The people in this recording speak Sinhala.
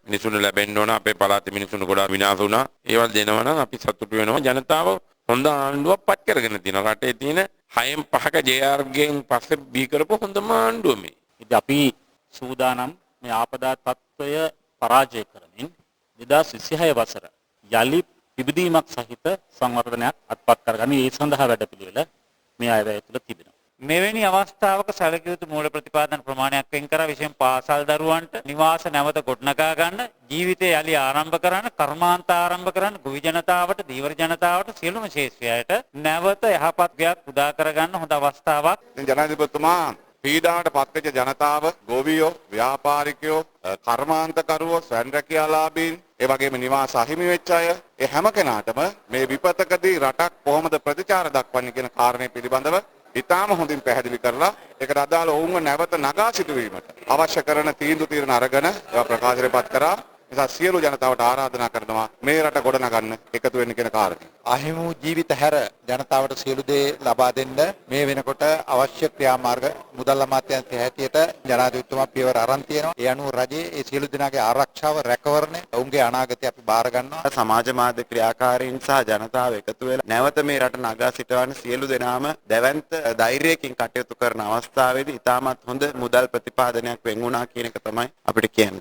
මිනිසුන්ට ලැබෙන්න ඕන අපේ පළාතේ මිනිසුන්ට ගොඩාක් විනාශ වුණා. ඒවල් දෙනවා නම් අපි සතුටු වෙනවා. ජනතාව හොඳ ආණ්ඩුවක් පත් කරගෙන තියෙනවා. රටේ තියෙන 6න් 5ක JR ගෙන් පස්සේ බී කරපු හොඳම ආණ්ඩුව මේ. ඉතින් අපි සූදානම් මේ ආපදා තත්ත්වය පරාජය කරමින් 2026 වසර යලි පිබිදීමක් සහිත සංවර්ධනයක් අත්පත් කරගන්න ඒ සඳහා වැඩපිළිවෙල මේ අයවැය තුළ තිබෙනවා. මෙවැනි අවස්ථාවක සැලකිය යුතු මූල ප්‍රතිපාදන ප්‍රමාණයක් වෙන් කර විශේෂයෙන් පාසල් දරුවන්ට නිවාස නැවත ගොඩනගා ගන්න, ජීවිතය යලි ආරම්භ කරන්න, කර්මාන්ත ආරම්භ කරන්න, ගොවි ජනතාවට, ධීවර ජනතාවට සියලුම ශේෂ්ත්‍රයට නැවත යහපත් ගයක් උදා කරගන්න හොඳ අවස්ථාවක්. ජනාධිපතිතුමා පීඩාවට පත්වෙච්ච ජනතාව, ගොවියෝ, ව්‍යාපාරිකයෝ, කර්මාන්තකරුවෝ, ස්වයං රැකියාලාභීන්, ඒ වගේම නිවාස අහිමි වෙච්ච අය, ඒ හැම කෙනාටම මේ විපතකදී රටක් කොහොමද ප්‍රතිචාර දක්වන්නේ කියන කාරණේ පිළිබඳව ඉතාම හොඳින් පැහැදිලි කරලා ඒකට අදාළ ඔවුන්ව නැවත නගා සිටුවීමට අවශ්‍ය කරන තීන්දුව අරගෙන ඒවා ප්‍රකාශයටපත් කරා. නිසා සියලු ජනතාවට ආරාධනා කරනවා මේ රට ගොඩනගන්න එකතු වෙන්න කියන කාරණේ. අහිමි වූ ජීවිත හැර ජනතාවට සියලු දේ ලබා දෙන්න මේ වෙනකොට අවශ්‍ය ක්‍රියාමාර්ග මුදල් අමාත්‍යාංශය හැටියට ජනාධිපතිතුමා පියවර අරන් තියෙනවා. ඒ අනුව රජයේ ඒ සියලු දෙනාගේ ආරක්ෂාව රැකවරණය ඔවුන්ගේ අනාගතය අපි බාර ගන්නවා. සමාජ මාධ්‍ය ක්‍රියාකාරීන් සහ ජනතාව එකතු වෙලා නැවත මේ රට නගා සිටවන්න සියලු දෙනාම දැවැන්ත ධෛර්යයෙන් කටයුතු කරන අවස්ථාවේදී ඉතාමත් හොඳ මුදල් ප්‍රතිපාදනයක් වෙන් වුණා කියන එක තමයි අපිට කියන්නේ.